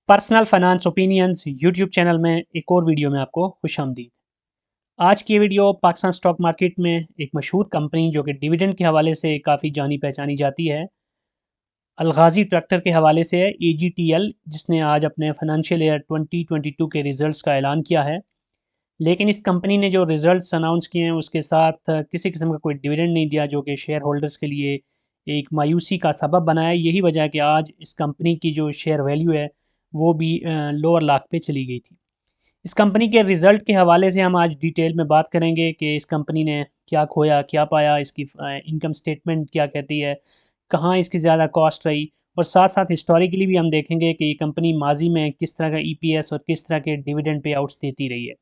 Personal finance opinions YouTube channel में एक और वीडियो में आपको खुशामदीद। आज की ये वीडियो पाकिस्तान स्टॉक मार्केट में एक मशहूर कंपनी जो कि डिविडेंड के हवाले से काफ़ी जानी पहचानी जाती है, अलगाज़ी ट्रैक्टर के हवाले से है AGTL, जिसने आज अपने फाइनेंशियल ईयर 2022 के रिज़ल्ट्स का ऐलान किया है। लेकिन इस कंपनी ने जो रिज़ल्ट्स अनाउंस किए हैं उसके साथ किसी किस्म का कोई डिविडेंड नहीं दिया, जो कि शेयर होल्डर्स के लिए एक मायूसी का सबब बना है। यही वजह है कि आज इस कंपनी की जो शेयर वैल्यू है वो भी लोअर लाख पे चली गई थी। इस कंपनी के रिज़ल्ट के हवाले से हम आज डिटेल में बात करेंगे कि इस कंपनी ने क्या खोया, क्या पाया, इसकी इनकम स्टेटमेंट क्या कहती है, कहाँ इसकी ज़्यादा कॉस्ट रही, और साथ-साथ हिस्टोरिकली भी हम देखेंगे कि ये कंपनी माज़ी में किस तरह का EPS और किस तरह के डिविडेंड पे आउट्स देती रही है।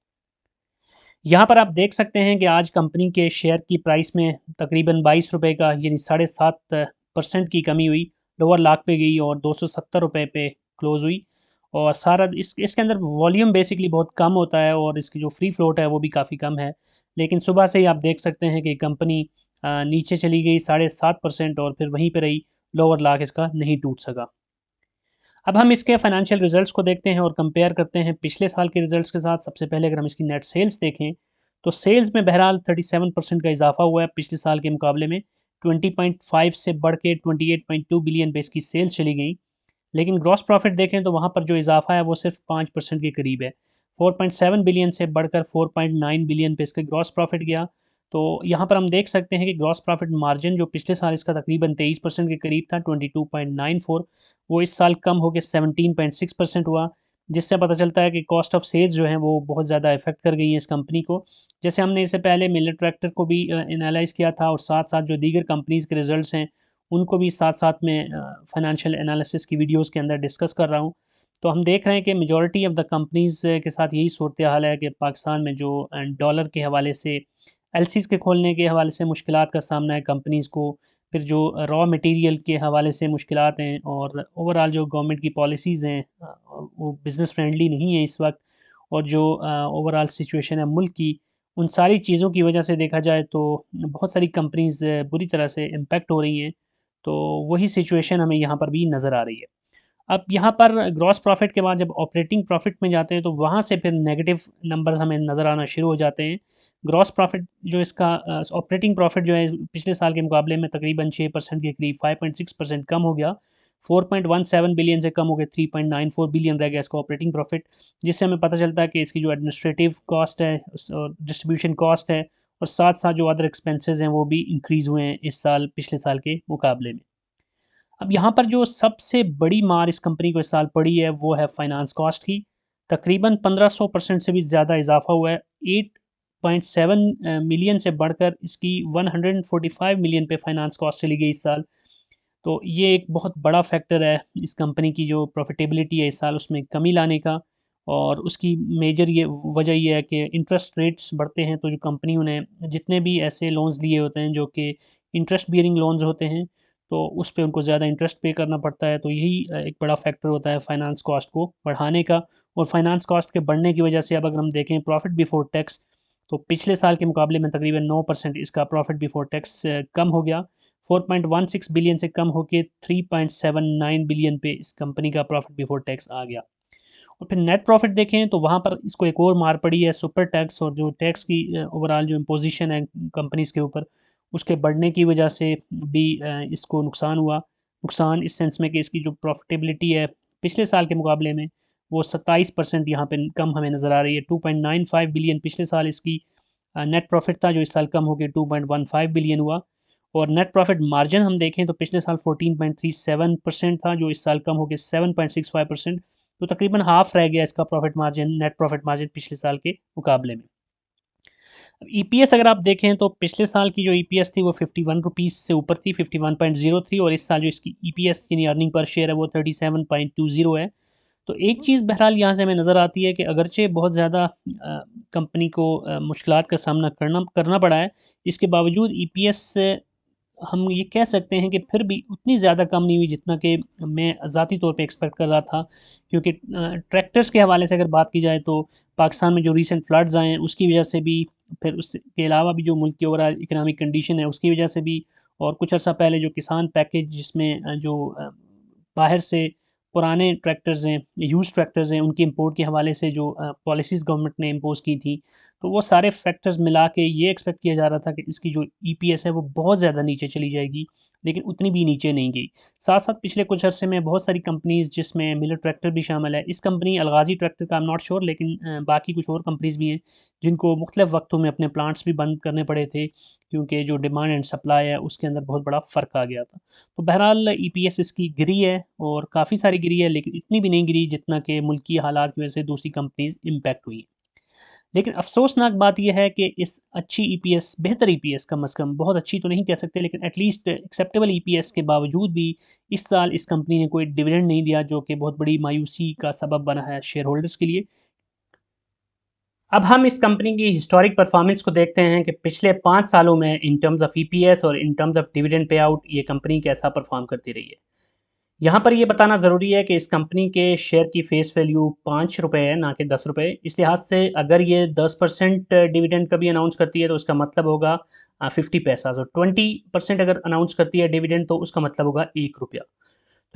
यहाँ पर आप देख सकते हैं कि आज कंपनी के शेयर की प्राइस में तकरीबन ₹22 का यानी 7.5% की कमी हुई, लोअर लाख पे गई और ₹270 पे क्लोज़ हुई। और सारा इसके अंदर वॉल्यूम बेसिकली बहुत कम होता है और इसकी जो फ्री फ्लोट है वो भी काफ़ी कम है। लेकिन सुबह से ही आप देख सकते हैं कि कंपनी नीचे चली गई 7.5% और फिर वहीं पे रही, लोअर लाख इसका नहीं टूट सका। अब हम इसके फाइनेंशियल रिजल्ट्स को देखते हैं और कंपेयर करते हैं पिछले साल के रिजल्ट्स के साथ। सबसे पहले अगर हम इसकी नेट सेल्स देखें, तो सेल्स में बहरहाल 37% का इजाफा हुआ है पिछले साल के मुकाबले में। 20.5 से बढ़ के 28.2 बिलियन पे इसकी सेल्स चली गई। लेकिन ग्रॉस प्रॉफिट देखें तो वहाँ पर जो इजाफा है वो सिर्फ 5% के करीब है। 4.7 बिलियन से बढ़कर 4.9 बिलियन पे इसका ग्रॉस प्रॉफिट गया। तो यहाँ पर हम देख सकते हैं कि ग्रॉस प्रॉफिट मार्जिन जो पिछले साल इसका तकरीबन 23% के करीब था, 22.94, वो इस साल कम होकर 17.6% हुआ। जिससे पता चलता है कि कॉस्ट ऑफ सेल्स जो है वो बहुत ज़्यादा इफेक्ट कर गई है इस कंपनी को। जैसे हमने इससे पहले मिलर ट्रैक्टर को भी एनालाइज़ किया था और साथ साथ जो दीगर कंपनीज़ के रिजल्ट्स हैं उनको भी साथ साथ में फाइनेंशियल एनालिसिस की वीडियोस के अंदर डिस्कस कर रहा हूँ। तो हम देख रहे हैं कि मेजॉरिटी ऑफ द कंपनीज़ के साथ यही सूरत हाल है कि पाकिस्तान में जो डॉलर के हवाले से एलसीज़ के खोलने के हवाले से मुश्किलात का सामना है कंपनीज़ को। फिर जो रॉ मटेरियल के हवाले से मुश्किलात हैं और ओवरऑल जो गवर्नमेंट की पॉलिसीज़ हैं वो बिज़नेस फ्रेंडली नहीं है इस वक्त। और जो ओवरऑल सिचुएशन है मुल्क की, उन सारी चीज़ों की वजह से देखा जाए तो बहुत सारी कंपनीज़ बुरी तरह से इम्पेक्ट हो रही हैं। तो वही सिचुएशन हमें यहाँ पर भी नज़र आ रही है। अब यहाँ पर ग्रॉस प्रॉफ़िट के बाद जब ऑपरेटिंग प्रॉफ़िट में जाते हैं तो वहाँ से फिर नेगेटिव नंबर्स हमें नज़र आना शुरू हो जाते हैं। ग्रॉस प्रॉफ़िट जो इसका ऑपरेटिंग प्रॉफ़िट जो है पिछले साल के मुकाबले में तकरीबन 6% के करीब 5.6% कम हो गया। 4.17 बिलियन से कम हो के 3.94 बिलियन रह गया इसका ऑपरेटिंग प्रॉफ़िट। जिससे हमें पता चलता है कि इसकी जो एडमिनिस्ट्रेटिव कॉस्ट है और डिस्ट्रीब्यूशन कॉस्ट है और साथ-साथ जो अदर एक्सपेंसेस हैं वो भी इंक्रीज़ हुए हैं इस साल पिछले साल के मुकाबले में। अब यहाँ पर जो सबसे बड़ी मार इस कंपनी को इस साल पड़ी है वो है फाइनेंस कॉस्ट की। तकरीबन 1500% से भी ज़्यादा इजाफा हुआ है। 8.7 मिलियन से बढ़कर इसकी 145 मिलियन पे फाइनेंस कॉस्ट चली गई इस साल। तो ये एक बहुत बड़ा फैक्टर है इस कंपनी की जो प्रॉफिटेबिलिटी है इस साल उसमें कमी लाने का। और उसकी मेजर ये वजह ये है कि इंटरेस्ट रेट्स बढ़ते हैं, तो जो कंपनियों ने जितने भी ऐसे लोन्स लिए होते हैं जो कि इंटरेस्ट बियरिंग लोन्स होते हैं, तो उस पे उनको ज़्यादा इंटरेस्ट पे करना पड़ता है। तो यही एक बड़ा फैक्टर होता है फाइनेंस कॉस्ट को बढ़ाने का। और फाइनेंस कॉस्ट के बढ़ने की वजह से अब अगर हम देखें प्रॉफिट बिफोर टैक्स, तो पिछले साल के मुकाबले में तकरीबन 9% इसका प्रॉफिट बिफोर टैक्स कम हो गया। 4.16 बिलियन से कम होके 3.79 बिलियन पे इस कंपनी का प्रॉफिट बिफोर टैक्स आ गया। और फिर नेट प्रॉफिट देखें तो वहाँ पर इसको एक और मार पड़ी है सुपर टैक्स और जो टैक्स की ओवरऑल जो इम्पोजिशन है कंपनीज़ के ऊपर, उसके बढ़ने की वजह से भी इसको नुकसान हुआ। नुकसान इस सेंस में कि इसकी जो प्रॉफिटेबिलिटी है पिछले साल के मुकाबले में वो 27% यहाँ पे कम हमें नज़र आ रही है। 2.95 बिलियन पिछले साल इसकी नेट प्रॉफिट था, जो इस साल कम हो के 2.15 बिलियन हुआ। और नेट प्रॉफिट मार्जिन हम देखें तो पिछले साल 14.37% था, जो इस साल कम हो के 7.65%। तो तकरीबन हाफ रह गया इसका profit margin, net profit margin पिछले साल के मुकाबले में। ईपीएस अगर आप देखें तो पिछले साल की जो ईपीएस थी वो 51 रुपीज़ से ऊपर थी, 51.03, और इस साल जो इसकी ईपीएस यानी अर्निंग पर शेयर है वो 37.20 है। तो एक चीज़ बहरहाल यहाँ से हमें नज़र आती है कि अगरचे बहुत ज़्यादा कंपनी को मुश्किलात का सामना करना करना पड़ा है, इसके बावजूद ईपीएस हम ये कह सकते हैं कि फिर भी उतनी ज़्यादा कम नहीं हुई जितना कि मैं ज़ाती तौर पे एक्सपेक्ट कर रहा था। क्योंकि ट्रैक्टर्स के हवाले से अगर बात की जाए तो पाकिस्तान में जो रीसेंट फ्लड्स आए हैं उसकी वजह से भी, फिर उसके अलावा भी जो मुल्क की ओवरऑल इकोनॉमिक कंडीशन है उसकी वजह से भी, और कुछ अर्सा पहले जो किसान पैकेज जिसमें बाहर से पुराने ट्रैक्टर्स हैं, यूज़ ट्रैक्टर्स हैं, उनके इंपोर्ट के हवाले से जो पॉलिसीज़ गवर्नमेंट ने इम्पोज़ की थी, तो वो सारे फैक्टर्स मिला के ये एक्सपेक्ट किया जा रहा था कि इसकी जो ईपीएस है वो बहुत ज़्यादा नीचे चली जाएगी, लेकिन उतनी भी नीचे नहीं गई। साथ-साथ पिछले कुछ अरसे में बहुत सारी कंपनीज़ जिसमें मिलर ट्रैक्टर भी शामिल है। इस कंपनी अलगाज़ी ट्रैक्टर का आई एम नॉट श्योर, लेकिन बाकी कुछ और कंपनीज़ भी हैं, जिनको मुख्तलिफ़ वक़्तों में अपने प्लांट्स भी बंद करने पड़े थे, क्योंकि जो डिमांड एंड सप्लाई है उसके अंदर बहुत बड़ा फ़र्क आ गया था। तो बहरहाल ईपीएस इसकी गिरी है और काफ़ी सारी गिरी है, लेकिन इतनी भी नहीं गिरी जितना कि मुल्की हालात की वजह से दूसरी कंपनीज़ इम्पैक्ट हुई। लेकिन अफ़सोसनाक बात ये है कि इस अच्छी ईपीएस, बेहतर ईपीएस कम से कम, बहुत अच्छी तो नहीं कह सकते लेकिन एटलीस्ट एक्सेप्टेबल ईपीएस के बावजूद भी इस साल इस कंपनी ने कोई डिविडेंड नहीं दिया, जो कि बहुत बड़ी मायूसी का सबब बना है शेयर होल्डर्स के लिए। अब हम इस कंपनी की हिस्टोरिक परफॉर्मेंस को देखते हैं कि पिछले 5 सालों में इन टर्म्स ऑफ ईपीएस और in terms of dividend pay out ये कंपनी कैसा परफॉर्म करती रही है। यहाँ पर ये बताना ज़रूरी है कि इस कंपनी के शेयर की फेस वैल्यू ₹5 है, ना कि ₹10। इस लिहाज से अगर ये 10% डिविडेंड कभी अनाउंस करती है तो उसका मतलब होगा 50 पैसा, और 20% अगर अनाउंस करती है डिविडेंड तो उसका मतलब होगा ₹1।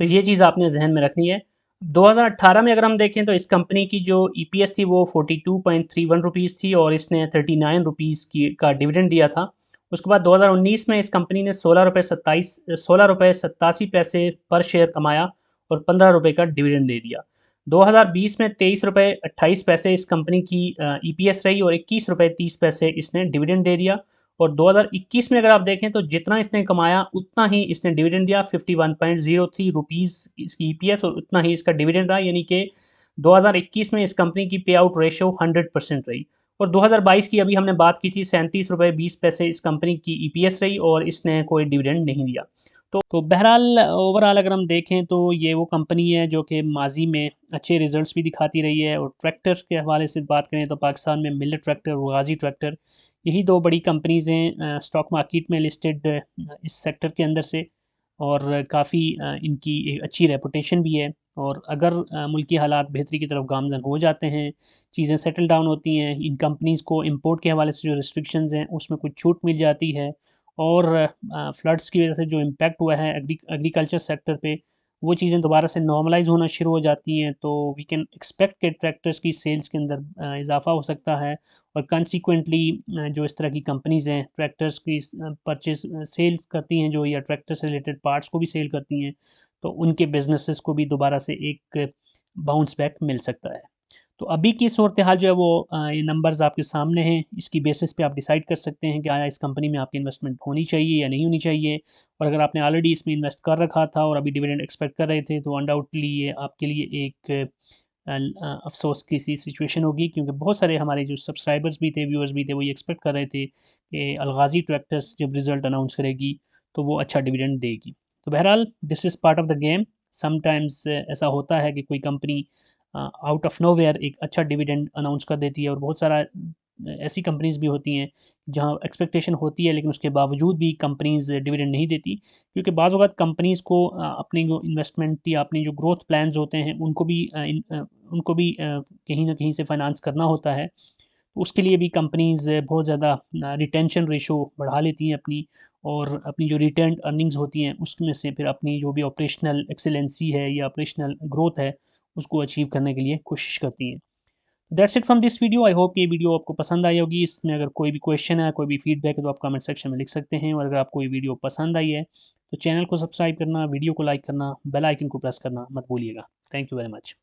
तो ये चीज़ आपने ज़हन में रखनी है। 2018 में अगर हम देखें तो इस कंपनी की जो ईपीएस थी वो ₹42.31 थी और इसने ₹39 की का डिविडेंड दिया था। उसके बाद 2019 में इस कंपनी ने ₹16.87 पर शेयर कमाया और ₹15 का डिविडेंड दे दिया। 2020 में ₹23.28 इस कंपनी की ईपीएस रही और ₹21.30 इसने डिविडेंड दे दिया। और 2021 में अगर आप देखें तो जितना इसने कमाया उतना ही इसने डिविडेंड दिया, 51.03 रुपीज़ इसकी ईपीएस और उतना ही इसका डिविडेंड रहा, यानी कि 2021 में इस कंपनी की पे आउट रेशियो 100% रही। और 2022 की अभी हमने बात की थी, ₹37.20 इस कंपनी की ईपीएस रही और इसने कोई डिविडेंड नहीं दिया। तो बहरहाल ओवरऑल अगर हम देखें तो ये वो कंपनी है जो कि माजी में अच्छे रिजल्ट्स भी दिखाती रही है। और ट्रैक्टर के हवाले से बात करें तो पाकिस्तान में मिलर ट्रैक्टर और गाजी ट्रैक्टर, यही दो बड़ी कंपनीज़ हैं स्टॉक मार्केट में लिस्टेड इस सेक्टर के अंदर से। और काफ़ी इनकी एक अच्छी रेपुटेशन भी है। और अगर मुल्की हालात बेहतरी की तरफ गामज़न हो जाते हैं, चीज़ें सेटल डाउन होती हैं, इन कंपनीज़ को इंपोर्ट के हवाले से जो रिस्ट्रिक्शंस हैं उसमें कुछ छूट मिल जाती है, और फ्लड्स की वजह से जो इम्पैक्ट हुआ है एग्रीकल्चर सेक्टर पे, वो चीज़ें दोबारा से नॉर्मलाइज़ होना शुरू हो जाती हैं, तो वी कैन एक्सपेक्ट कि ट्रैक्टर्स की सेल्स के अंदर इज़ाफ़ा हो सकता है। और कंसीक्वेंटली जो इस तरह की कंपनीज़ हैं ट्रैक्टर्स की परचेज़ सेल करती हैं जो, या ट्रैक्टर से रिलेटेड पार्ट्स को भी सेल करती हैं, तो उनके बिज़नेसेस को भी दोबारा से एक बाउंस बैक मिल सकता है। तो अभी की सूरत-ए-हाल जो है वो ये नंबर्स आपके सामने हैं, इसकी बेसिस पे आप डिसाइड कर सकते हैं कि आया इस कंपनी में आपकी इन्वेस्टमेंट होनी चाहिए या नहीं होनी चाहिए। और अगर आपने ऑलरेडी इसमें इन्वेस्ट कर रखा था और अभी डिविडेंड एक्सपेक्ट कर रहे थे, तो अनडाउटली ये आपके लिए एक अफ़सोस की सी सिचुएशन होगी, क्योंकि बहुत सारे हमारे जो सब्सक्राइबर्स भी थे, व्यूअर्स भी थे, वो ये एक्सपेक्ट कर रहे थे कि अलगाज़ी ट्रैक्टर्स जब रिज़ल्ट अनाउंस करेगी, तो वो अच्छा डिविडेंड देगी। तो बहरहाल this is part of the game. Sometimes ऐसा होता है कि कोई कंपनी आउट ऑफ नोवेयर एक अच्छा डिविडेंड अनाउंस कर देती है, और बहुत सारा ऐसी कंपनीज़ भी होती हैं जहाँ एक्सपेक्टेशन होती है लेकिन उसके बावजूद भी कंपनीज़ डिविडेंड नहीं देती, क्योंकि बाज़ औक़ात कंपनीज़ को अपनी जो इन्वेस्टमेंट या अपनी जो ग्रोथ प्लान्स होते हैं उनको भी कहीं न कहीं से फाइनेंस करना होता है। तो उसके लिए भी कंपनीज़ बहुत ज़्यादा रिटेंशन रेशो बढ़ा लेती हैं अपनी, और अपनी जो रिटेन्ड अर्निंग्स होती हैं उसमें से फिर अपनी जो भी ऑपरेशनल एक्सीलेंसी है या ऑपरेशनल ग्रोथ है उसको अचीव करने के लिए कोशिश करती हैं। That's it from this video. I hope ये वीडियो आपको पसंद आई होगी। इसमें अगर कोई भी क्वेश्चन है, कोई भी फीडबैक है, तो आप कमेंट सेक्शन में लिख सकते हैं। और अगर आपको ये वीडियो पसंद आई है तो चैनल को सब्सक्राइब करना, वीडियो को लाइक करना, बेल आइकन को प्रेस करना मत भूलिएगा। Thank you very much.